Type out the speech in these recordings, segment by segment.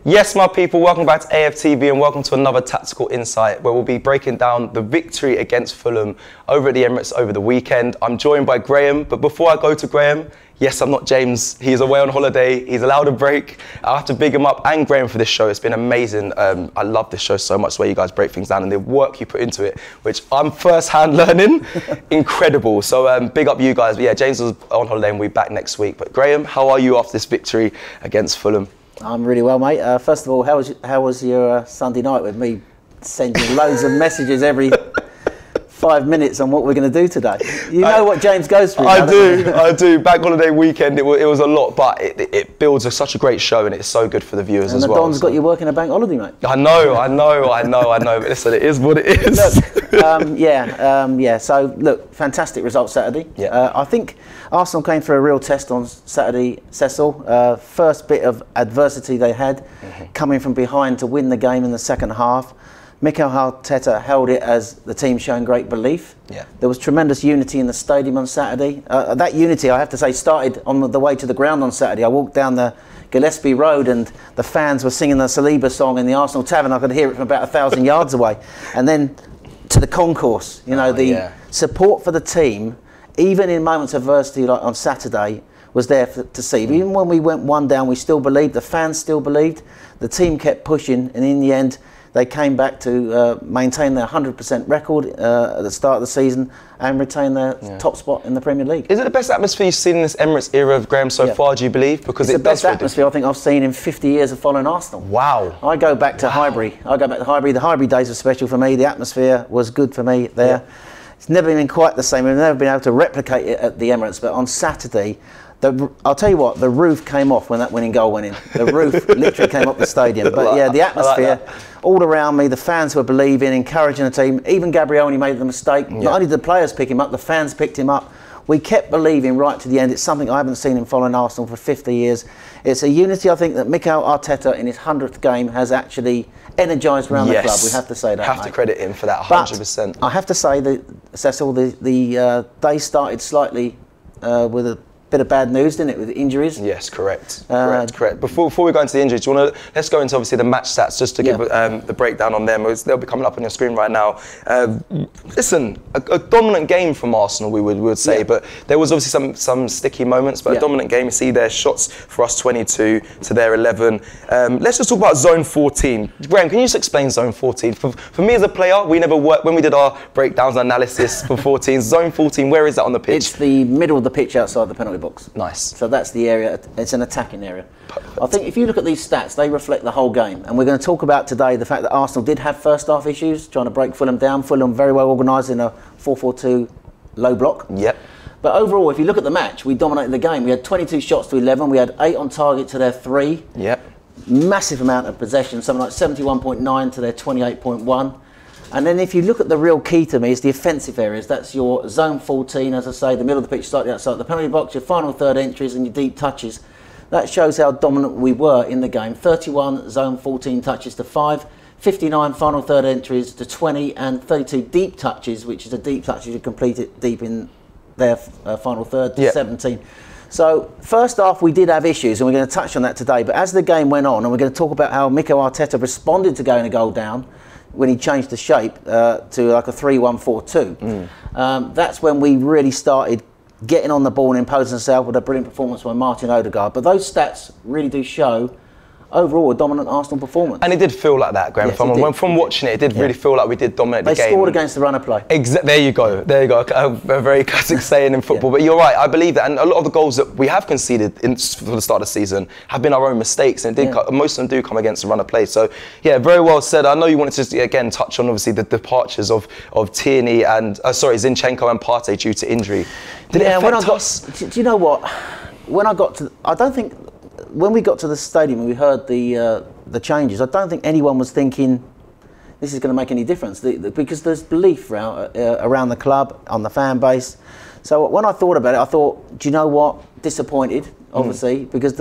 Yes, my people, welcome back to AFTV and welcome to another Tactical Insight where we'll be breaking down the victory against Fulham over at the Emirates over the weekend. I'm joined by Graham, but before I go to Graham, yes, I'm not James. He's away on holiday. He's allowed a break. I have to big him up and Graham for this show. It's been amazing. I love this show so much, the way you guys break things down and the work you put into it, which I'm first-hand learning. Incredible. So big up you guys. But yeah, James was on holiday and we'll be back next week. But Graham, how are you after this victory against Fulham? I'm really well, mate. First of all, how was your Sunday night with me sending loads of messages every 5 minutes on what we're going to do today? You know what James goes through. I do. Bank holiday weekend, it was a lot, but it builds such a great show and it's so good for the viewers as well. And the Don's got you working a bank holiday, mate. I know. But listen, it is what it is. Look, so look, fantastic result Saturday. Yeah. I think Arsenal came for a real test on Saturday, Cecil. First bit of adversity they had, coming from behind to win the game in the second half. Mikel Arteta held it as the team showing great belief. Yeah. There was tremendous unity in the stadium on Saturday. That unity, I have to say, started on the way to the ground on Saturday. I walked down the Gillespie Road and the fans were singing the Saliba song in the Arsenal Tavern. I could hear it from about 1,000 yards away. And then to the concourse, support for the team, even in moments of adversity like on Saturday, was there to see. Even when we went one down, we still believed, the fans still believed, the team kept pushing, and in the end, they came back to maintain their 100% record at the start of the season and retain their top spot in the Premier League. Is it the best atmosphere you've seen in this Emirates era of Graham so far, do you believe? Because it's the best atmosphere I think I've seen in 50 years of following Arsenal. Wow. I go back to Highbury. The Highbury days were special for me. The atmosphere was good for me there. Yeah. It's never been quite the same. We've never been able to replicate it at the Emirates, but on Saturday, I'll tell you what, the roof came off when that winning goal went in. The roof literally came off the stadium. But yeah, the atmosphere all around me, the fans were believing, encouraging the team. Even Gabriel made the mistake. Yeah. Not only did the players pick him up, the fans picked him up. We kept believing right to the end. It's something I haven't seen in following Arsenal for 50 years. It's a unity, I think, that Mikel Arteta in his 100th game has actually energised around the club. We have to say that. Have to credit him for that 100%. But I have to say that, Cecil, the day started slightly with a bit of bad news, didn't it, with injuries? Yes, correct. Correct. Before we go into the injuries, let's go into obviously the match stats just to give the breakdown on them. They'll be coming up on your screen right now. Listen, a dominant game from Arsenal, we would say, but there was obviously some sticky moments, but a dominant game. You see their shots for us 22 to their 11. Let's just talk about zone 14. Graham, can you just explain zone 14? For me as a player, we never worked, when we did our breakdowns and analysis for 14, zone 14, where is that on the pitch? It's the middle of the pitch outside the penalty box. Nice. So that's the area, it's an attacking area. Perfect. I think if you look at these stats, they reflect the whole game. And we're going to talk about today the fact that Arsenal did have first half issues, trying to break Fulham down. Fulham very well organised in a 4-4-2 low block. Yep. But overall, if you look at the match, we dominated the game. We had 22 shots to 11. We had 8 on target to their 3. Yep. Massive amount of possession, something like 71.9 to their 28.1. And then if you look at the real key to me is the offensive areas. That's your zone 14, as I say, the middle of the pitch, slightly outside the penalty box, your final third entries and your deep touches. That shows how dominant we were in the game. 31 zone 14 touches to 5, 59 final third entries to 20, and 32 deep touches, which is a deep touch you complete it deep in their final third to 17. So first half we did have issues, and we're going to touch on that today. But as the game went on, and we're going to talk about how Mikel Arteta responded to going a goal down, when he changed the shape to like a 3-1-4-2, that's when we really started getting on the ball and imposing ourselves with a brilliant performance by Martin Odegaard. But those stats really do show overall a dominant Arsenal performance. And it did feel like that, Graham. Yes, from watching it, it did really feel like we did dominate the game. They scored against the run of play. There you go. A very classic saying in football. But you're right, I believe that. And a lot of the goals that we have conceded for the start of the season have been our own mistakes. And most of them do come against the run of play. So, yeah, very well said. I know you wanted to, again, touch on, obviously, the departures of Tierney and, Zinchenko and Partey due to injury. Did it affect us? Do you know what? When I got to... I don't think... When we got to the stadium and we heard the changes, I don't think anyone was thinking this is going to make any difference because there's belief around the club, on the fan base. So when I thought about it, I thought, do you know what? Disappointed, obviously, because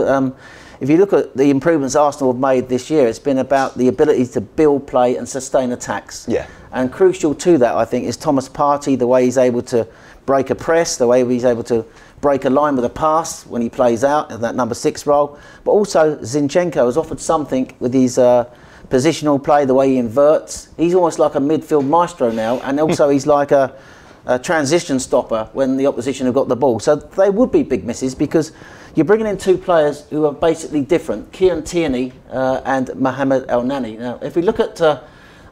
if you look at the improvements Arsenal have made this year, it's been about the ability to build play and sustain attacks. Yeah. And crucial to that, I think, is Thomas Partey, the way he's able to break a press, the way he's able to break a line with a pass when he plays out in that number 6 role. But also Zinchenko has offered something with his positional play, the way he inverts. He's almost like a midfield maestro now, and also he's like a transition stopper when the opposition have got the ball. So they would be big misses because you're bringing in 2 players who are basically different, Kieran Tierney and Mohamed El Nani. Now, if we look at,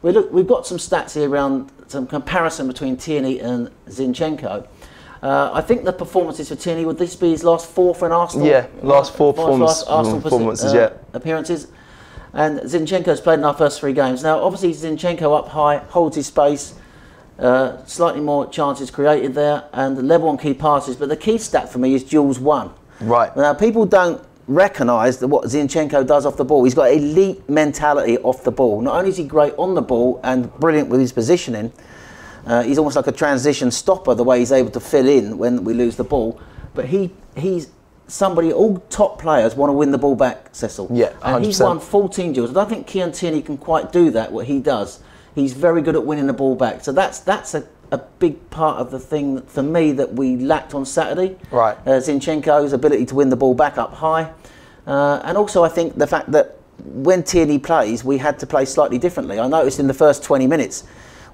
we've got some stats here around some comparison between Tierney and Zinchenko. I think the performances for Tierney, would this be his last 4 for an Arsenal? Yeah, last 4 performances, yeah. Appearances. And Zinchenko's played in our first 3 games. Now, obviously, Zinchenko up high, holds his space, slightly more chances created there, and level on key passes. But the key stat for me is duels won. Right. Now, people don't recognise that what Zinchenko does off the ball. He's got elite mentality off the ball. Not only is he great on the ball and brilliant with his positioning, he's almost like a transition stopper, the way he's able to fill in when we lose the ball. But he's somebody, all top players want to win the ball back, Cecil. Yeah, 100%. And he's won 14 duels. I don't think Kieran Tierney can quite do that, what he does. He's very good at winning the ball back. So that's a big part of the thing for me that we lacked on Saturday. Right. Zinchenko's ability to win the ball back up high. And also I think the fact that when Tierney plays, we had to play slightly differently. I noticed in the first 20 minutes,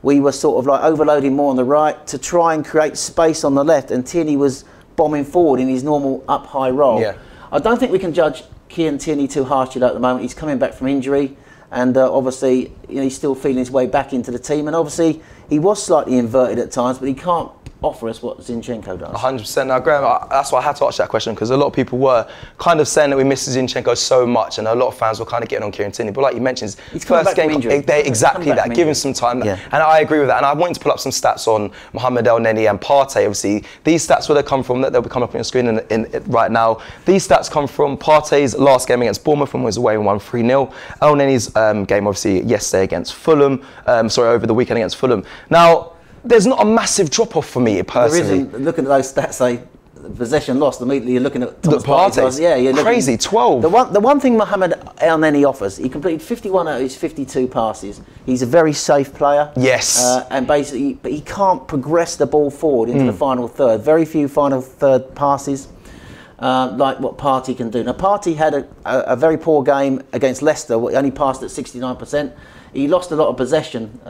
we were sort of like overloading more on the right to try and create space on the left, and Tierney was bombing forward in his normal up high role. Yeah. I don't think we can judge Kieran Tierney too harshly at the moment. He's coming back from injury, and obviously he's still feeling his way back into the team, and obviously he was slightly inverted at times, but he can't offer us what Zinchenko does. 100%. Now, Graham, that's why I had to ask that question, because a lot of people were kind of saying that we miss Zinchenko so much, and a lot of fans were kind of getting on Kieran Tierney. But like you mentioned, his first game, exactly that, give him some time. Yeah. And I agree with that. And I wanted to pull up some stats on Mohamed El Neni and Partey. Obviously, these stats, where they come from, they'll be coming up on your screen right now. These stats come from Partey's last game against Bournemouth, when he was away and won 3-0. El Neni's game, obviously, yesterday against Fulham. Over the weekend against Fulham. Now, there's not a massive drop-off for me, personally. There isn't. Looking at those stats, say possession lost, immediately you're looking at Thomas Partey. Yeah, you're crazy, 12. The one thing Mohamed El Neni offers, he completed 51 out of his 52 passes. He's a very safe player. Yes. And basically, but he can't progress the ball forward into the final third. Very few final third passes, like what Partey can do. Now, Partey had a very poor game against Leicester. He only passed at 69%. He lost a lot of possession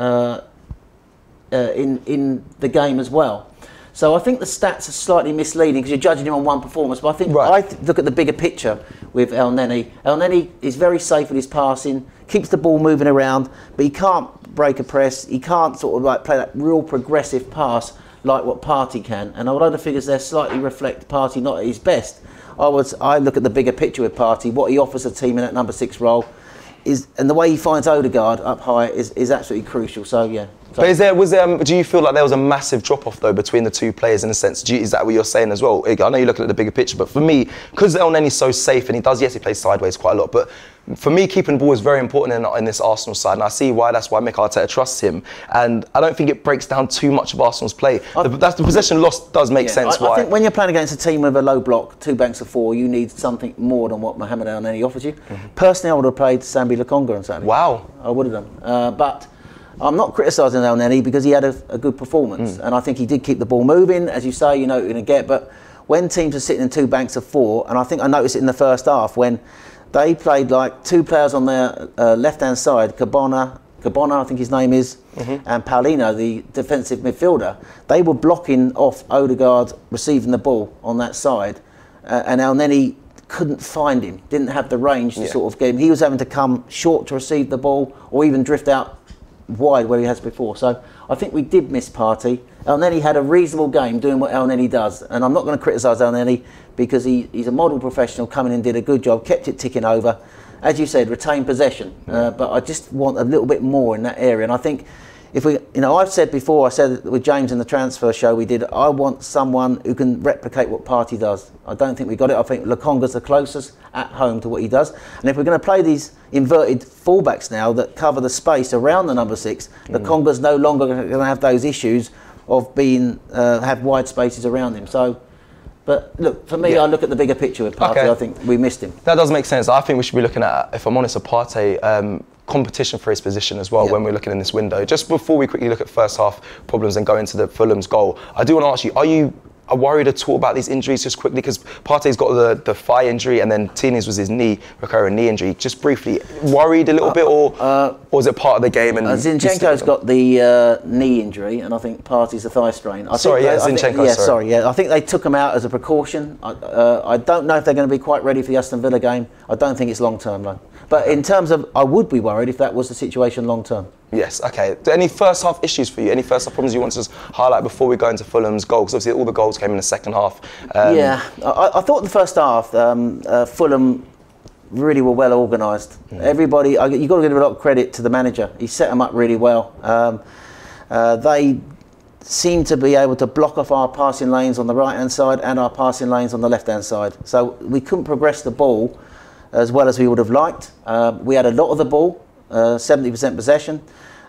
in the game as well. So I think the stats are slightly misleading because you're judging him on one performance. But I think I look at the bigger picture with El Neni. El Neni is very safe with his passing, keeps the ball moving around, but he can't break a press. He can't sort of like play that real progressive pass like what Partey can. And although the figures there slightly reflect Partey not at his best, I look at the bigger picture with Partey. What he offers a team in that number 6 role and the way he finds Odegaard up high is absolutely crucial. So yeah. But do you feel like there was a massive drop-off, though, between the 2 players in a sense? Is that what you're saying as well? I know you're looking at the bigger picture, but for me, because El Neni's so safe, and he plays sideways quite a lot, but for me, keeping the ball is very important in this Arsenal side, and I see why. That's why Mikel Arteta trusts him, and I don't think it breaks down too much of Arsenal's play. The possession loss does make sense. I think when you're playing against a team with a low block, 2 banks of 4, you need something more than what Mohamed El Neni offers you. Personally, I would have played Sambi Lokonga on Saturday. Wow. I would have done. But I'm not criticising El Neni because he had a good performance, and I think he did keep the ball moving. As you say, you know what you're going to get, but when teams are sitting in 2 banks of 4, and I think I noticed it in the first half when they played like 2 players on their left-hand side, Cabona, I think his name is, and Paulino, the defensive midfielder, they were blocking off Odegaard receiving the ball on that side, and El Neni couldn't find him, didn't have the range to sort of get him. He was having to come short to receive the ball or even drift out wide where he has before. So I think we did miss Partey. El Neni had a reasonable game doing what El Neni does, and I'm not going to criticise El Neni because he's a model professional, coming in, did a good job, kept it ticking over, as you said, retained possession, but I just want a little bit more in that area. And I think if we, I've said before, I said with James in the transfer show we did, I want someone who can replicate what Partey does. I don't think we got it. I think Lokonga's the closest at home to what he does. And if we're going to play these inverted fullbacks now that cover the space around the number 6, Lokonga's no longer going to have those issues of being have wide spaces around him. So, but look, for me, I look at the bigger picture with Partey. I think we missed him. That does make sense. I think we should be looking at, if I'm honest, a Partey competition for his position as well when we're looking in this window. Just before we quickly look at first half problems and go into the Fulham's goal, I do want to ask you, are you worried at all about these injuries just quickly? Because Partey's got the thigh injury and then Tierney's was his recurring knee injury. Just briefly, worried a little bit, or is it part of the game? And Zinchenko's got the knee injury, and I think Partey's a thigh strain. Zinchenko. I think they took him out as a precaution. I don't know if they're going to be quite ready for the Aston Villa game. I don't think it's long term though. But in terms of, I would be worried if that was the situation long term. Yes, okay. Any first half issues for you? Any first half problems you want to highlight before we go into Fulham's goal? Because obviously all the goals came in the second half. I thought the first half, Fulham really were well organised. Everybody, you've got to give a lot of credit to the manager. He set them up really well. They seemed to be able to block off our passing lanes on the right-hand side and our passing lanes on the left-hand side. So we couldn't progress the ball as well as we would have liked. We had a lot of the ball, 70% possession,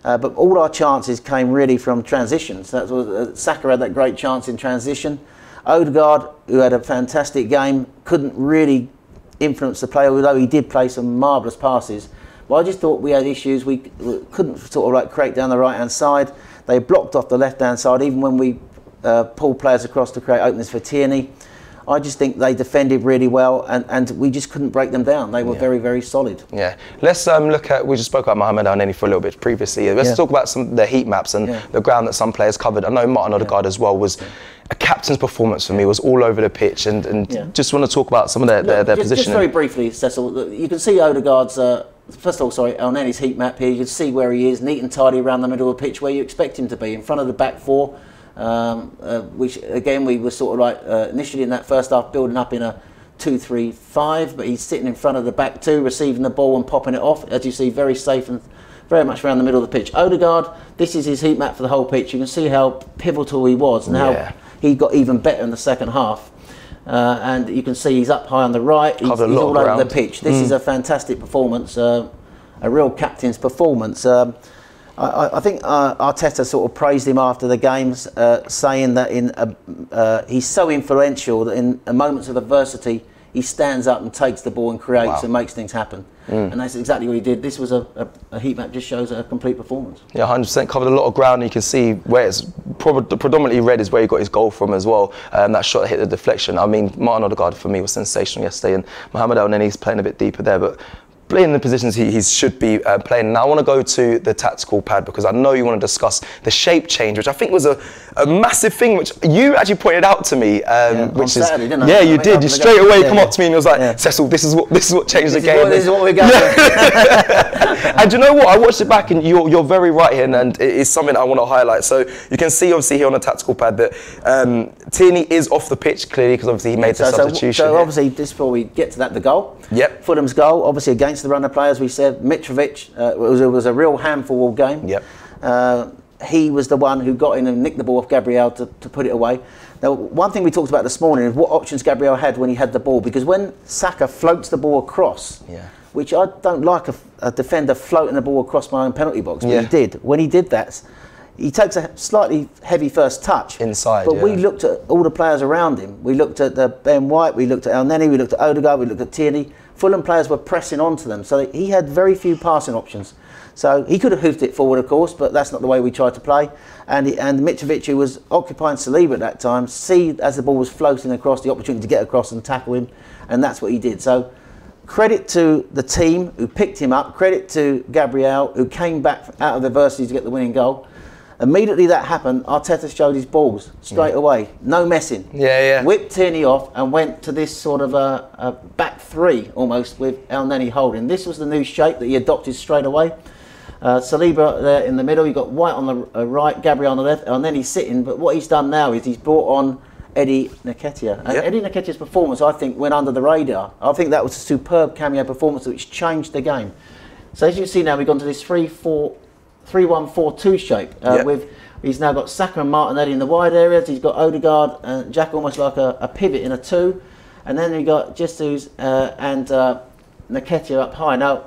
but all our chances came really from transitions. That was, Saka had that great chance in transition. Odegaard, who had a fantastic game, couldn't really influence the play, although he did play some marvellous passes. But I just thought we had issues. We couldn't sort of like create down the right-hand side. They blocked off the left-hand side, even when we pulled players across to create openings for Tierney. I just think they defended really well, and we just couldn't break them down. They were very, very solid. Yeah. Let's look at, we just spoke about Mohamed El-Neni for a little bit previously. Let's talk about some of the heat maps and the ground that some players covered. I know Martin Odegaard as well was a captain's performance for me, was all over the pitch, and just want to talk about some of their positioning. Just very briefly, Cecil, you can see Odegaard's, first of all, sorry, El-Neni's heat map here. You can see where he is, neat and tidy around the middle of the pitch, where you expect him to be, in front of the back four. Which again we were sort of like initially in that first half building up in a 2-3-5, but he's sitting in front of the back two, receiving the ball and popping it off, as you see, very safe and very much around the middle of the pitch. Odegaard, this is his heat map for the whole pitch. You can see how pivotal he was and how he got even better in the second half. And you can see he's up high on the right, he's all over the pitch. This is a fantastic performance, a real captain's performance. I think Arteta sort of praised him after the games, saying that he's so influential that in moments of adversity he stands up and takes the ball and creates and makes things happen. And that's exactly what he did. This was a heat map, just shows a complete performance. Yeah, 100%, covered a lot of ground. And you can see where it's predominantly red is where he got his goal from as well. That shot hit the deflection. I mean, Martin Odegaard for me was sensational yesterday, and Mohamed El-Neni's playing a bit deeper there, but playing the positions he should be playing. Now I want to go to the tactical pad, because I know you want to discuss the shape change, which I think was a massive thing, which you actually pointed out to which on Saturday, didn't I? Yeah, you did. You straight away come up to me and was like, Cecil, this is what changed the game. This is what we're going And you know what? I watched it back, and you're very right here, and it is something I want to highlight. So you can see obviously here on the tactical pad that Tierney is off the pitch clearly, because obviously he made the substitution. So obviously, just before we get to that, the goal. Yep. Fulham's goal, obviously against the runner players, we said Mitrovic, it was a real handful all game. Yep. He was the one who got in and nicked the ball off Gabriel to put it away. Now, one thing we talked about this morning is what options Gabriel had when he had the ball, because when Saka floats the ball across, which I don't like a defender floating the ball across my own penalty box, but he did. When he did that, he takes a slightly heavy first touch. Inside, but we looked at all the players around him. We looked at Ben White, we looked at El-Neni, we looked at Odegaard, we looked at Tierney. Fulham players were pressing onto them, so he had very few passing options. So he could have hoofed it forward, of course, but that's not the way we tried to play. And Mitrovic, who was occupying Saliba at that time, as the ball was floating across, the opportunity to get across and tackle him, and that's what he did. So credit to the team who picked him up, credit to Gabriel, who came back out of adversity to get the winning goal. Immediately that happened, Arteta showed his balls straight away. No messing. Whipped Tierney off and went to this sort of a back three almost, with El-Neni holding. This was the new shape that he adopted straight away. Saliba there in the middle, you've got White on the right, Gabriel on the left, and then he's sitting. But what he's done now is he's brought on Eddie Nketiah. And Eddie Nketiah's performance, I think, went under the radar. I think that was a superb cameo performance which changed the game. So as you see now, we've gone to this 3-1-4-2 shape. He's now got Saka and Martinelli in the wide areas. He's got Odegaard and Jack almost like a pivot in a two, and then we've got Jesus and Nketiah up high. Now,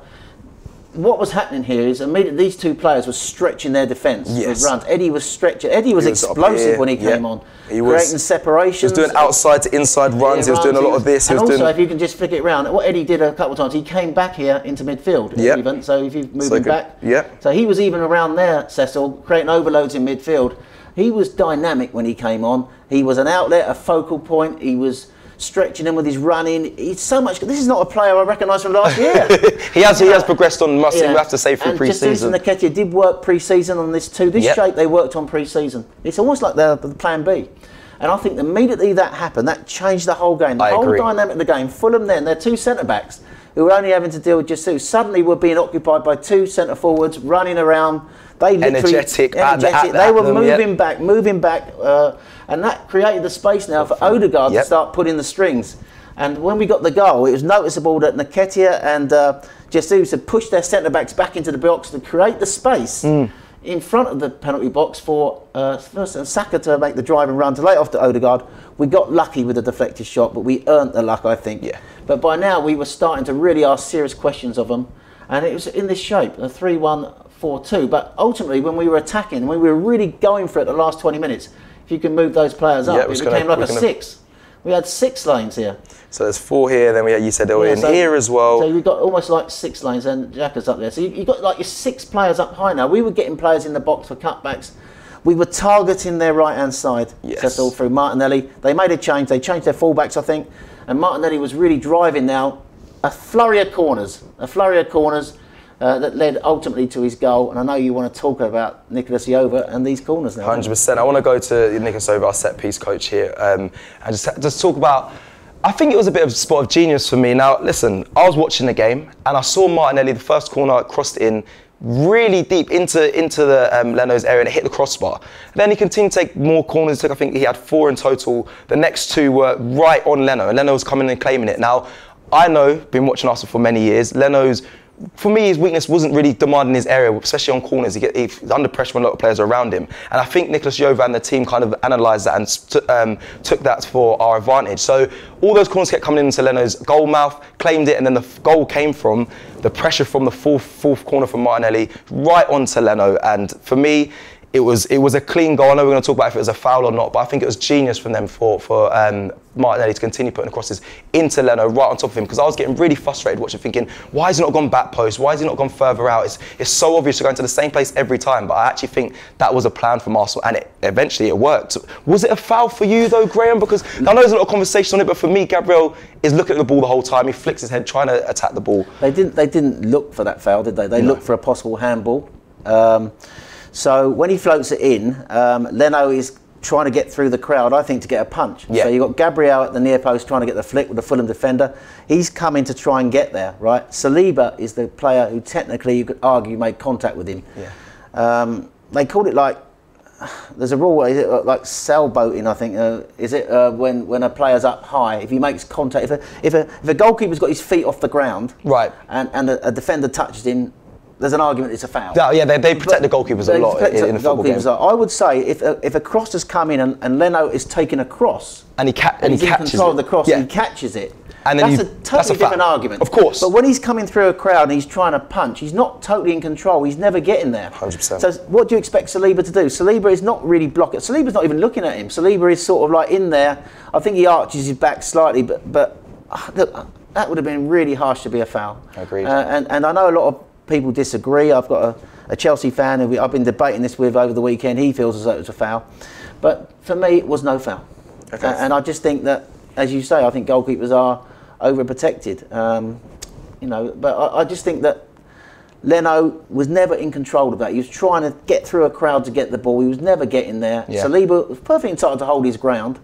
what was happening here is immediately these two players were stretching their defence with runs. Eddie was stretching. Eddie was explosive when he came on. He was creating separations. He was doing outside to inside runs. He was doing a lot of this. And also, if you can just flick it around, what Eddie did a couple of times, he came back here into midfield. Even so, if you move him back, so he was even around there, Cecil, creating overloads in midfield. He was dynamic when he came on. He was an outlet, a focal point. He was stretching him with his running. He's so much. This is not a player I recognise from last year. he has progressed on. We have to say through pre-season. And Nketiah did work pre-season on this too. This shape they worked on pre-season. It's almost like the plan B. And I think immediately that happened, that changed the whole game. The whole dynamic of the game. Fulham then, they're two centre backs who were only having to deal with Jesus. Suddenly were being occupied by two centre forwards running around. They energetic. They were moving back. And that created the space now for Odegaard to start putting the strings. And when we got the goal, it was noticeable that Nketiah and Jesus had pushed their centre-backs back into the box to create the space in front of the penalty box for Saka to make the drive and run to lay it off to Odegaard. We got lucky with the deflected shot, but we earned the luck, I think. But by now, we were starting to really ask serious questions of them. And it was in this shape, a 3-1-4-2. But ultimately, when we were attacking, when we were really going for it the last 20 minutes, if you can move those players up, it became like a 6. We had 6 lanes here. So there's 4 here, then you said they were in here as well. So we've got almost like 6 lanes, and Xhaka's up there. So you've got like your 6 players up high now. We were getting players in the box for cutbacks. We were targeting their right-hand side. That's all through Martinelli. They made a change. They changed their fullbacks, I think. And Martinelli was really driving now a flurry of corners. That led ultimately to his goal. And I know you want to talk about Nicolas Jova and these corners now. 100%. I want to go to Nicolas Jova, our set-piece coach here, and just talk about, I think it was a bit of a spot of genius for me. Now, listen, I was watching the game, and I saw Martinelli, the first corner, crossed in really deep into the Leno's area, and it hit the crossbar. Then he continued to take more corners. I think he had 4 in total. The next 2 were right on Leno, and Leno was coming and claiming it. Now, I know, been watching Arsenal for many years, Leno's, for me, his weakness wasn't really demanding his area, especially on corners. He's under pressure when a lot of players are around him. And I think Nicolas Jova and the team kind of analysed that and took that for our advantage. So all those corners kept coming into Leno's goal mouth, claimed it, and then the goal came from the pressure from the fourth corner from Martinelli right onto Leno. And for me, it was a clean goal. I know we're going to talk about if it was a foul or not, but I think it was genius from them for Martinelli to continue putting crosses into Leno right on top of him, because I was getting really frustrated watching, thinking, why has he not gone back post? Why has he not gone further out? It's so obvious to go into the same place every time, but I actually think that was a plan from Arsenal, and eventually it worked. Was it a foul for you though, Graham? Because I know there's a lot of conversation on it, but for me, Gabriel is looking at the ball the whole time. He flicks his head trying to attack the ball. They didn't look for that foul, did they? They looked for a possible handball. So when he floats it in, Leno is trying to get through the crowd, I think, to get a punch. So you've got Gabriel at the near post trying to get the flick with the Fulham defender. He's coming to try and get there, right? Saliba is the player who technically, you could argue, made contact with him. They called it like, there's a rule, is it like sailboating, I think. Is it when a player's up high, if he makes contact, if a goalkeeper's got his feet off the ground, and a defender touches him, there's an argument it's a foul. Yeah, they protect the goalkeepers a lot in the football game. I would say if a cross has come in and Leno is taking a cross and he's in control of the cross and he catches it, and then that's a totally different argument. Of course. But when he's coming through a crowd and he's trying to punch, he's not totally in control. He's never getting there. 100%. So what do you expect Saliba to do? Saliba is not really blocking. Saliba's not even looking at him. Saliba is sort of like in there. I think he arches his back slightly, but look, that would have been really harsh to be a foul. Agreed. And I know a lot of people disagree. I've got a Chelsea fan who I've been debating this with over the weekend. He feels as though it was a foul, but for me it was no foul. And I just think that, as you say, I think goalkeepers are overprotected. But I just think that Leno was never in control of that. He was trying to get through a crowd to get the ball. He was never getting there. Saliba was perfectly entitled to hold his ground,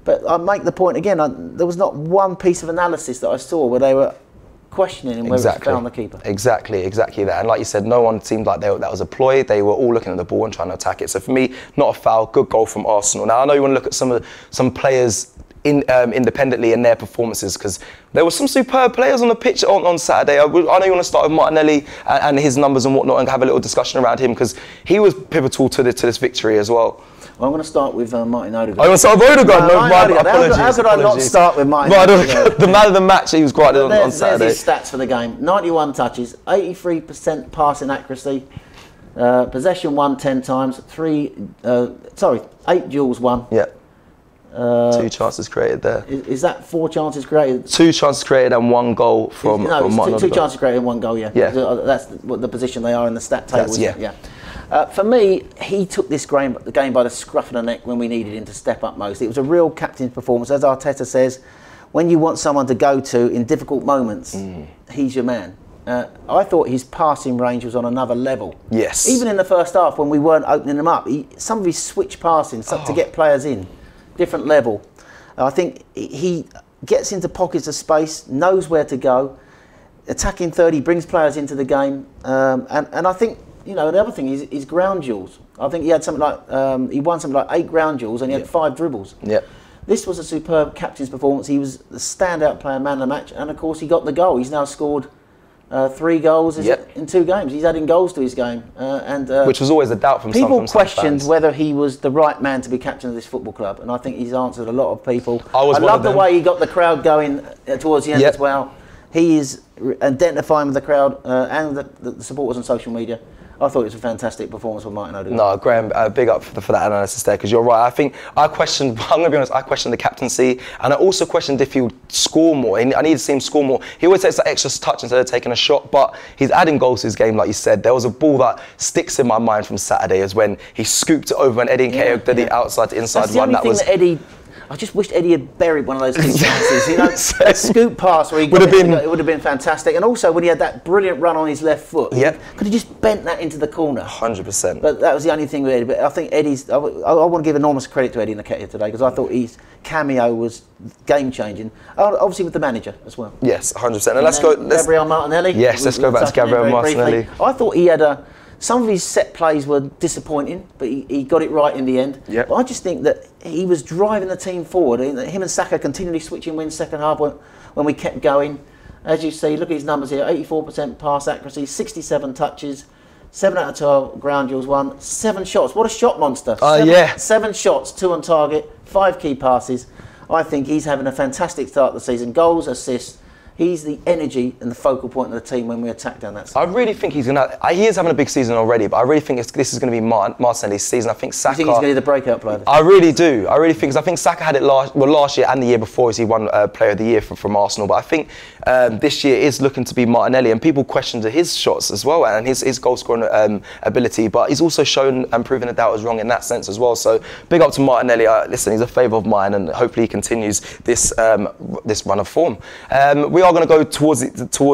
but I make the point again. There was not one piece of analysis that I saw where they were questioning him whether it's foul the keeper. Exactly that. And like you said, no one seemed like that was a ploy. They were all looking at the ball and trying to attack it. So for me, not a foul. Good goal from Arsenal. Now I know you want to look at some players independently in their performances, because there were some superb players on the pitch on Saturday. I know you want to start with Martinelli and his numbers and whatnot and have a little discussion around him, because he was pivotal to this victory as well. Well, I'm going to start with Martin Odegaard. I want to start with Odegaard. No, apologies. How could I not start with Martin Odegaard? The man of the match, he was great on Saturday. There's his stats for the game. 91 touches, 83% passing accuracy, possession won 10 times, 8 duels won. Yeah. 2 chances created there. Is that 4 chances created? 2 chances created and 1 goal from Martin. Two chances created and 1 goal, yeah. That's what the position they are in the stat table. Yeah. For me, he took this the game by the scruff of the neck when we needed him to step up most. It was a real captain's performance. As Arteta says, when you want someone to go to in difficult moments, he's your man. I thought his passing range was on another level. Yes. Even in the first half when we weren't opening them up, some of his switch passing to get players in, different level. I think he gets into pockets of space, knows where to go, attacking 30, brings players into the game, and I think, you know, the other thing is ground duels. I think he had something like he won something like 8 ground duels and he had 5 dribbles. Yep. This was a superb captain's performance. He was the standout player, man of the match, and of course he got the goal. He's now scored 3 goals in 2 games. He's adding goals to his game, which was always a doubt from people some questioned fans. Whether he was the right man to be captain of this football club, and I think he's answered a lot of people. I love the way he got the crowd going towards the end as well. He is identifying with the crowd and the supporters on social media. I thought it was a fantastic performance from Martin Odegaard. No, Graham, big up for that analysis there, because you're right. I think I'm going to be honest, I questioned the captaincy, and I also questioned if he would score more. I need to see him score more. He always takes that extra touch instead of taking a shot, but he's adding goals to his game, like you said. There was a ball that sticks in my mind from Saturday, is when he scooped it over and Eddie Nketiah did the outside to inside That's the run. Only thing that Eddie... I just wished Eddie had buried one of those big chances. You know, a scoop pass where he got it would have been fantastic. And also when he had that brilliant run on his left foot, could have just bent that into the corner. 100%. But that was the only thing with Eddie. But I think Eddie's. I want to give enormous credit to Eddie Nketiah today, because I thought his cameo was game changing. Obviously with the manager as well. Yes, 100%. And let's go. Gabriel Martinelli. Yes, let's go back to Gabriel Martinelli. I thought he had some of his set plays were disappointing, but he got it right in the end. Yep. But I just think that he was driving the team forward. Him and Saka continually switching wins second half when we kept going. As you see, look at his numbers here: 84% pass accuracy, 67 touches, 7 out of 12 ground duels won, 7 shots. What a shot monster! 7 shots, 2 on target, 5 key passes. I think he's having a fantastic start to the season. Goals, assists. He's the energy and the focal point of the team when we attack down that side. I really think he's going to... He is having a big season already, but I really think this is going to be Martinelli's season. I think Saka... You think he's going to be the breakout player? I really do. I really think... Because I think Saka had it last year and the year before, as he won Player of the Year from Arsenal. But I think this year is looking to be Martinelli, and people questioned his shots as well and his goal-scoring ability. But he's also shown and proven that was wrong in that sense as well. So big up to Martinelli. Listen, he's a favourite of mine, and hopefully he continues this run of form. We are going to go towards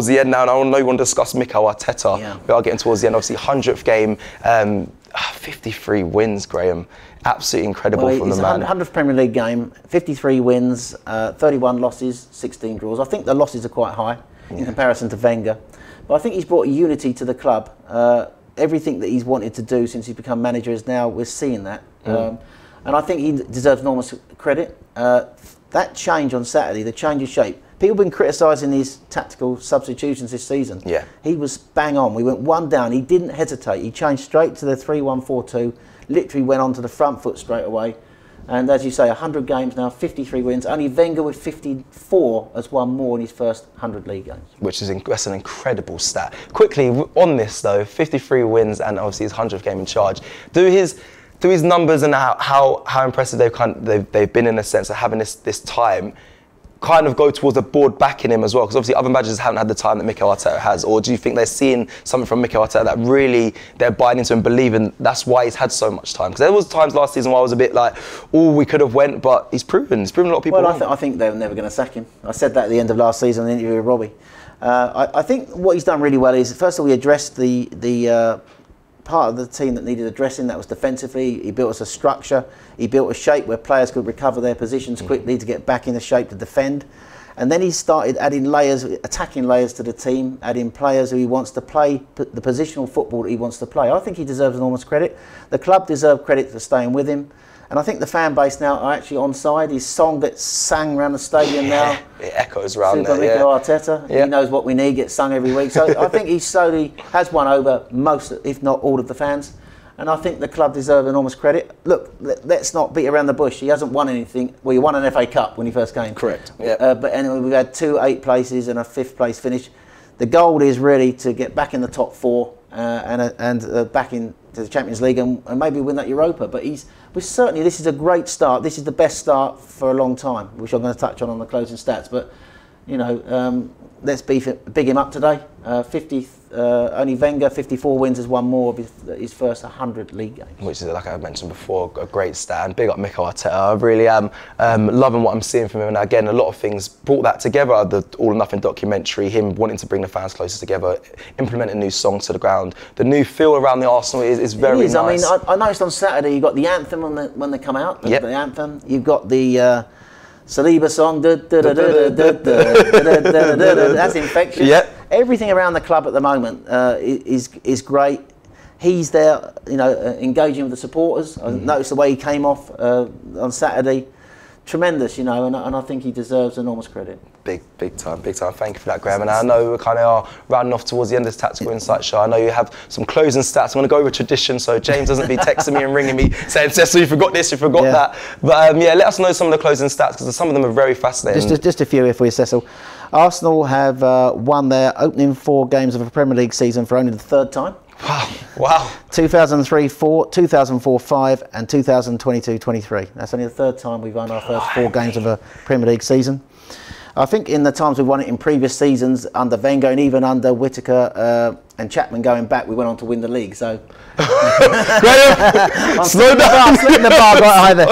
the end now, and I know you want to discuss Mikel Arteta. Yeah. We are getting towards the end. Obviously, 100th game, 53 wins, Graham. Absolutely incredible from the man. 100th Premier League game, 53 wins, 31 losses, 16 draws. I think the losses are quite high in comparison to Wenger, but I think he's brought unity to the club. Everything that he's wanted to do since he's become manager is now we're seeing that, and I think he deserves enormous credit. That change on Saturday, the change of shape. People have been criticising these tactical substitutions this season. Yeah. He was bang on. We went 1 down. He didn't hesitate. He changed straight to the 3-1-4-2. Literally went on to the front foot straight away. And as you say, 100 games now, 53 wins. Only Wenger with 54 has won more in his first 100 league games. That's an incredible stat. Quickly, on this though, 53 wins and obviously his 100th game in charge. Do his numbers and how impressive they've been in a sense of having this time kind of go towards the board backing him as well? Because obviously other managers haven't had the time that Mikel Arteta has. Or do you think they're seeing something from Mikel Arteta that really they're buying into and believing that's why he's had so much time? Because there was times last season where I was a bit like, oh, we could have went, but he's proven a lot of people wrong. I think they're never going to sack him. I said that at the end of last season in the interview with Robbie. I think what he's done really well is, first of all, he addressed the part of the team that needed addressing. That was defensively. He built us a structure. He built a shape where players could recover their positions quickly to get back in the shape to defend. And then he started adding layers, attacking layers to the team, adding players who he wants to play, the positional football that he wants to play. I think he deserves enormous credit. The club deserve credit for staying with him. And I think the fan base now are actually on side. His song gets sung around the stadium now. It echoes around Super there, Arteta. He knows what we need, gets sung every week. So I think he slowly has won over most, if not all, of the fans. And I think the club deserve enormous credit. Look, let's not beat around the bush. He hasn't won anything. Well, he won an FA Cup when he first came. Correct. Yeah. But anyway, we've had 2 8 places and a 5th place finish. The goal is really to get back in the top 4 and back into the Champions League and maybe win that Europa. But certainly this is a great start. This is the best start for a long time, which I'm going to touch on the closing stats. But you know, let's big him up today. Only Wenger, 54 wins, has won more of his first 100 league games. Which is, like I mentioned before, a great stat. And big up Mikel Arteta. I really am loving what I'm seeing from him. And again, a lot of things brought that together. The All or Nothing documentary, him wanting to bring the fans closer together, implementing new songs to the ground. The new feel around the Arsenal is very nice. I mean, I noticed on Saturday you got the anthem when they come out. The anthem. You've got the Saliba song. That's infectious. Yep. Everything around the club at the moment is great. He's there, you know, engaging with the supporters. I noticed the way he came off on Saturday. Tremendous, you know, and I think he deserves enormous credit. Big time. Thank you for that, Graham. And I know we kind of are rounding off towards the end of this Tactical Insight show. I know you have some closing stats. I'm going to go over tradition so James doesn't be texting me and ringing me saying, Cecil, you forgot this, you forgot that. But let us know some of the closing stats because some of them are very fascinating. Just a few here for you, Cecil. Arsenal have won their opening 4 games of a Premier League season for only the 3rd time. Wow. 2003-4, 2004-5 and 2022-23. That's only the 3rd time we've won our first 4 games of a Premier League season. I think in the times we've won it in previous seasons under Wenger and even under Whittaker and Chapman going back, we went on to win the league. So Graham, slow down. Slipping the bar right either.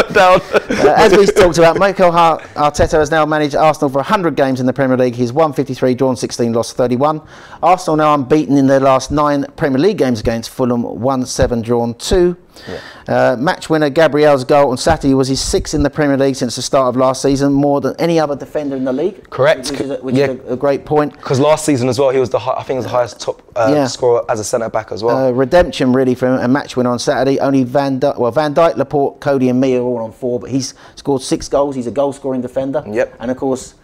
As we talked about, Mikel Arteta has now managed Arsenal for 100 games in the Premier League. He's won 53, drawn 16, lost 31. Arsenal now unbeaten in their last 9 Premier League games against Fulham, won 7, drawn 2. Match winner Gabriel's goal on Saturday was his 6th in the Premier League since the start of last season, more than any other defender in the league. Correct. Which is a great point. Because last season as well, he was I think he was the highest top scorer as a centre back as well. Redemption really for a match winner on Saturday. Only Van Dijk, Laporte, Cody and me are all on 4, but he's scored 6 goals. He's a goal scoring defender. And of course,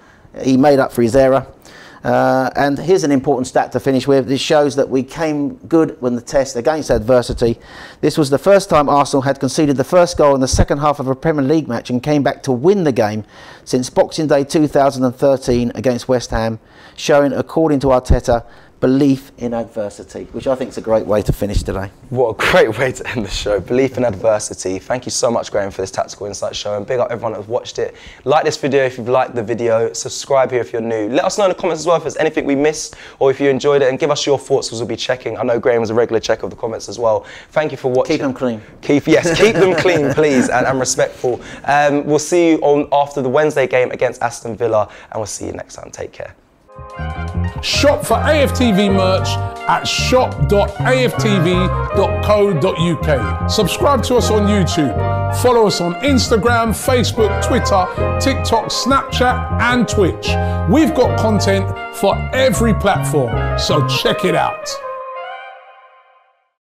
he made up for his error. And here's an important stat to finish with. This shows that we came good when the test against adversity. This was the first time Arsenal had conceded the first goal in the second half of a Premier League match and came back to win the game since Boxing Day 2013 against West Ham, showing, according to Arteta, belief in adversity, which I think is a great way to finish today. What a great way to end the show. Belief in adversity. Thank you so much, Graham, for this Tactical Insight show, and big up everyone that's watched it. Like this video if you've liked the video. Subscribe here if you're new. Let us know in the comments as well if there's anything we missed or if you enjoyed it, and give us your thoughts because we'll be checking. I know Graham was a regular checker of the comments as well. Thank you for watching. Keep them clean. Keep them clean, please, and respectful. We'll see you on after the Wednesday game against Aston Villa, and we'll see you next time. Take care. Shop for AFTV merch at shop.aftv.co.uk. Subscribe to us on YouTube. Follow us on Instagram, Facebook, Twitter, TikTok, Snapchat and Twitch. We've got content for every platform, so check it out.